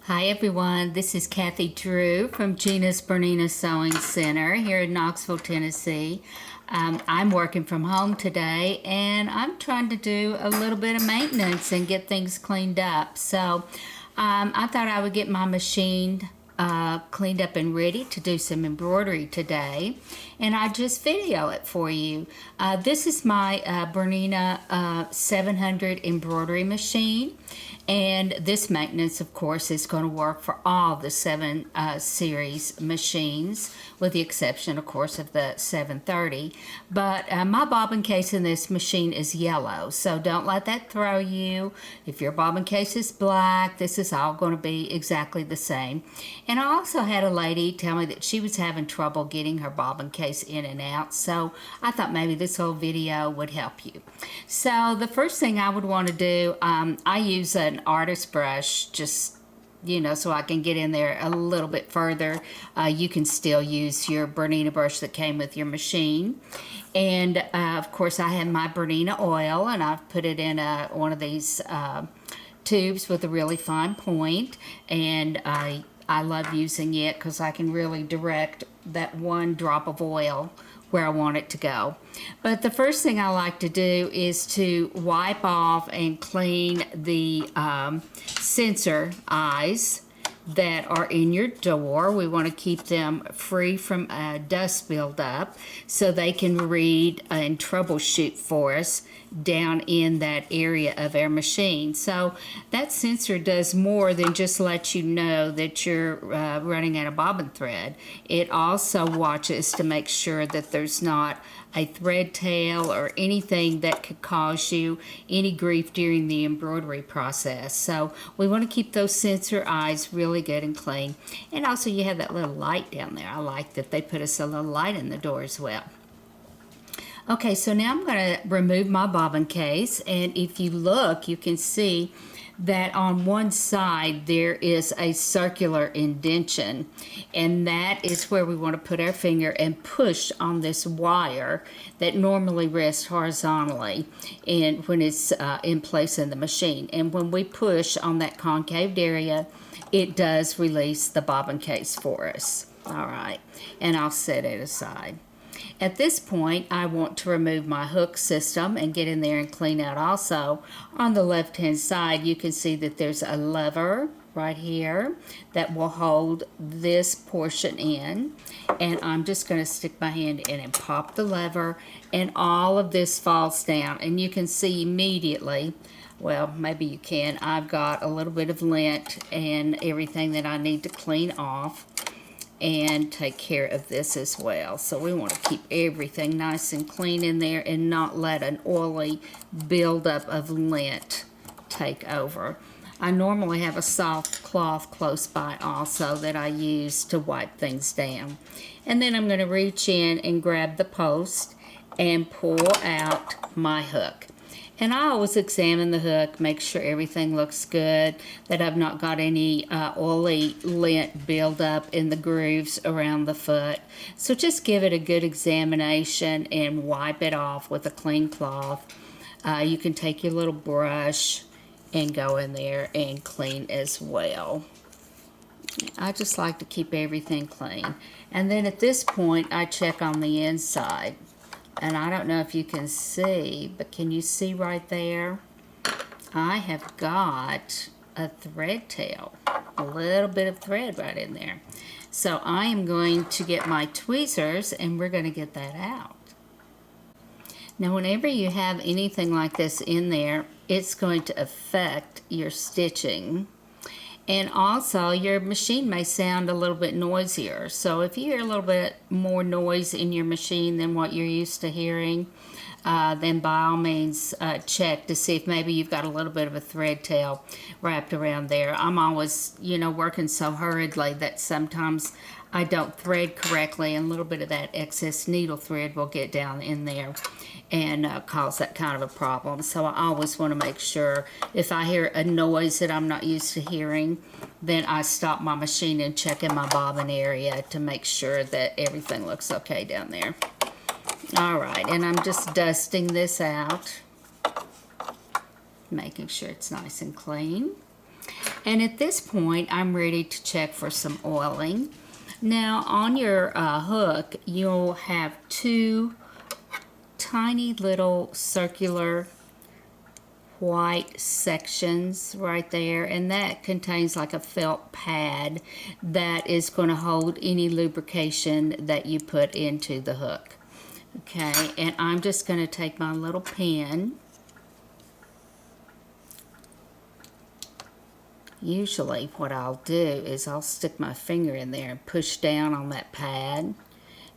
Hi everyone, this is Kathy Drew from Gina's Bernina Sewing Center here in Knoxville, Tennessee. I'm working from home today and I'm trying to do a little bit of maintenance and get things cleaned up. So I thought I would get my machine cleaned up and ready to do some embroidery today, and I just video it for you. This is my Bernina 700 embroidery machine, and this maintenance of course is going to work for all the 7 series machines, with the exception of course of the 730. But my bobbin case in this machine is yellow, so don't let that throw you. If your bobbin case is black, this is all going to be exactly the same. And I also had a lady tell me that she was having trouble getting her bobbin case in and out, so I thought maybe this whole video would help you. So the first thing I would want to do, I use an artist brush just so I can get in there a little bit further. You can still use your Bernina brush that came with your machine. And of course I have my Bernina Oil, and I've put it in one of these tubes with a really fine point, and I love using it because I can really direct that one drop of oil where I want it to go. But the first thing I like to do is to wipe off and clean the sensor eyes that are in your door. We want to keep them free from dust buildup so they can read and troubleshoot for us down in that area of our machine. So that sensor does more than just let you know that you're running out of bobbin thread. It also watches to make sure that there's not a thread tail or anything that could cause you any grief during the embroidery process. So we want to keep those sensor eyes really good and clean. And also you have that little light down there. I like that they put us a little light in the door as well. Okay, so now I'm going to remove my bobbin case, and if you look, you can see that on one side there is a circular indentation, and that is where we want to put our finger and push on this wire that normally rests horizontally and when it's in place in the machine. And when we push on that concaved area, it does release the bobbin case for us. All right, and I'll set it aside. At this point, I want to remove my hook system and get in there and clean out also. On the left-hand side, you can see that there's a lever right here that will hold this portion in. And I'm just going to stick my hand in and pop the lever, and all of this falls down. And you can see immediately, well, maybe you can, I've got a little bit of lint and everything that I need to clean off and take care of this as well. So we want to keep everything nice and clean in there and not let an oily buildup of lint take over. I normally have a soft cloth close by also that I use to wipe things down. And then I'm going to reach in and grab the post and pull out my hook. And I always examine the hook, make sure everything looks good, that I've not got any oily lint buildup in the grooves around the foot. So just give it a good examination and wipe it off with a clean cloth. You can take your little brush and go in there and clean as well. I just like to keep everything clean. And then at this point, I check on the inside. And I don't know if you can see, but can you see right there? I have got a thread tail, a little bit of thread right in there. So I am going to get my tweezers and we're going to get that out. Now whenever you have anything like this in there, it's going to affect your stitching. And also, your machine may sound a little bit noisier. So if you hear a little bit more noise in your machine than what you're used to hearing, then by all means check to see if maybe you've got a little bit of a thread tail wrapped around there. I'm always, working so hurriedly that sometimes I don't thread correctly, and a little bit of that excess needle thread will get down in there and cause that kind of a problem. So I always want to make sure if I hear a noise that I'm not used to hearing, then I stop my machine and check in my bobbin area to make sure that everything looks okay down there. All right, and I'm just dusting this out, making sure it's nice and clean. And at this point, I'm ready to check for some oiling. Now, on your hook, you'll have two tiny little circular white sections right there, and that contains like a felt pad that is going to hold any lubrication that you put into the hook. Okay, and I'm just going to take my little pen. Usually what I'll do is I'll stick my finger in there and push down on that pad,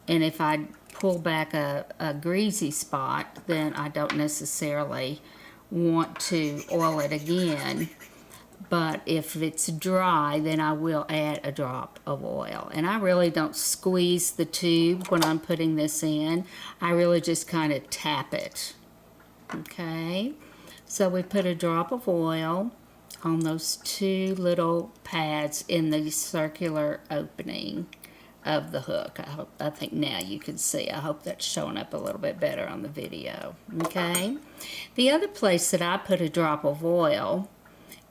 and if I pull back a greasy spot, then I don't necessarily want to oil it again. But if it's dry, then I will add a drop of oil. And I really don't squeeze the tube when I'm putting this in. I really just kind of tap it. Okay, so we put a drop of oil on those two little pads in the circular opening of the hook. I think now you can see. I hope that's showing up a little bit better on the video. Okay, the other place that I put a drop of oil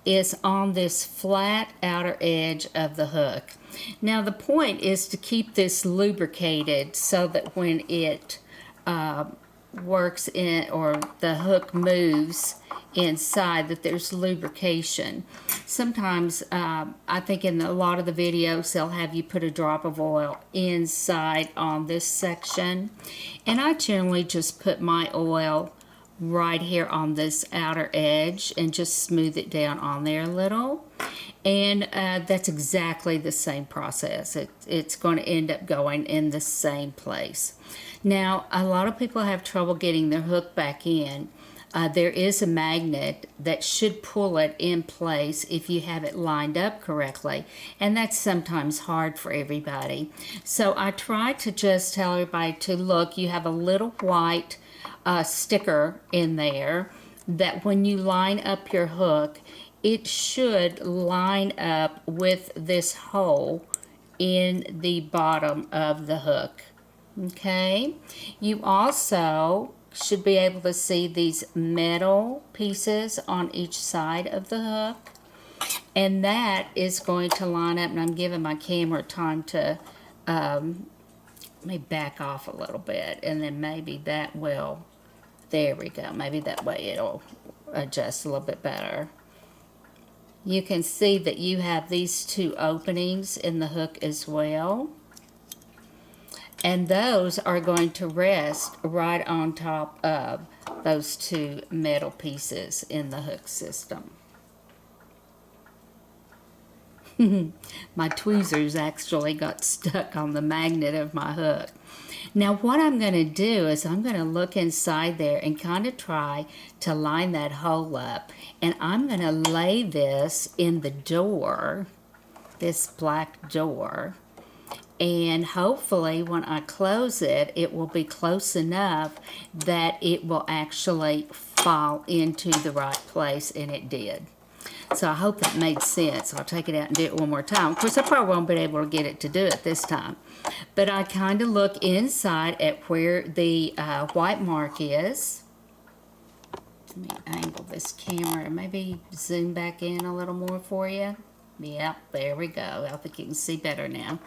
is on this flat outer edge of the hook. Now the point is to keep this lubricated so that when it works in, or the hook moves inside, that there's lubrication. Sometimes I think in a lot of the videos they'll have you put a drop of oil inside on this section, and I generally just put my oil right here on this outer edge and just smooth it down on there a little, and that's exactly the same process. It's going to end up going in the same place. Now, a lot of people have trouble getting their hook back in. There is a magnet that should pull it in place if you have it lined up correctly, and that's sometimes hard for everybody. So I try to just tell everybody to look. You have a little white sticker in there that when you line up your hook, it should line up with this hole in the bottom of the hook. Okay, you also should be able to see these metal pieces on each side of the hook, and that is going to line up. And I'm giving my camera time to let me back off a little bit, and then maybe that will, there we go, maybe that way it'll adjust a little bit better. You can see that you have these two openings in the hook as well, and those are going to rest right on top of those two metal pieces in the hook system. My tweezers actually got stuck on the magnet of my hook. Now what I'm going to do is I'm going to look inside there and kind of try to line that hole up. And I'm going to lay this in the door, this black door. And hopefully when I close it, it will be close enough that it will actually fall into the right place, and it did. So I hope that made sense. I'll take it out and do it one more time. Of course, I probably won't be able to get it to do it this time. But I kind of look inside at where the white mark is. Let me angle this camera and maybe zoom back in a little more for you. Yep, there we go. I think you can see better now.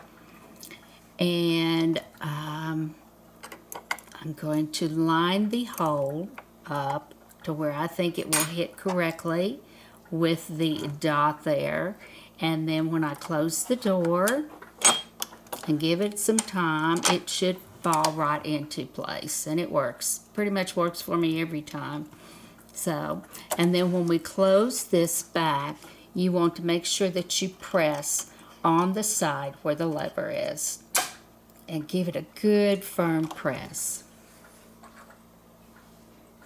And I'm going to line the hole up to where I think it will hit correctly with the dot there. And then when I close the door and give it some time, it should fall right into place. And it works. Pretty much works for me every time. So, and then when we close this back, you want to make sure that you press on the side where the lever is, and give it a good firm press.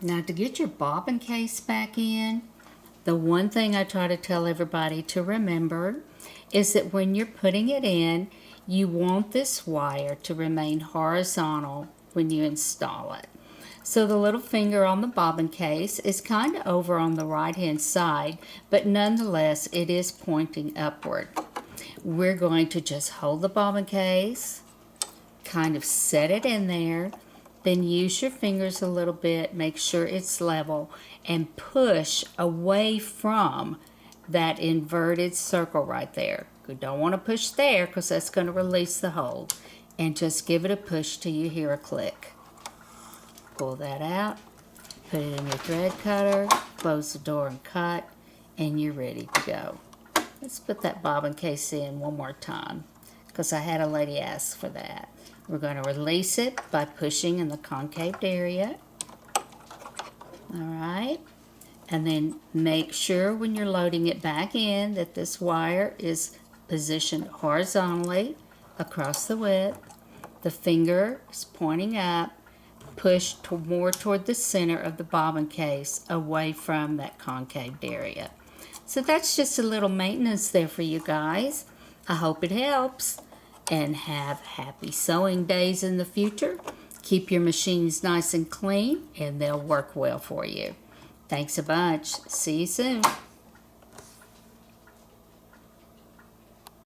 Now to get your bobbin case back in, the one thing I try to tell everybody to remember is that when you're putting it in, you want this wire to remain horizontal when you install it. So the little finger on the bobbin case is kind of over on the right hand side, but nonetheless it is pointing upward. We're going to just hold the bobbin case, kind of set it in there, then use your fingers a little bit, make sure it's level, and push away from that inverted circle right there. You don't want to push there because that's going to release the hold. And just give it a push till you hear a click. Pull that out, put it in your thread cutter, close the door and cut, and you're ready to go. Let's put that bobbin case in one more time because I had a lady ask for that. We're going to release it by pushing in the concaved area. Alright, and then make sure when you're loading it back in that this wire is positioned horizontally across the width. The finger is pointing up. Push more toward the center of the bobbin case away from that concaved area. So that's just a little maintenance there for you guys. I hope it helps, and have happy sewing days in the future. Keep your machines nice and clean and they'll work well for you. Thanks a bunch. See you soon.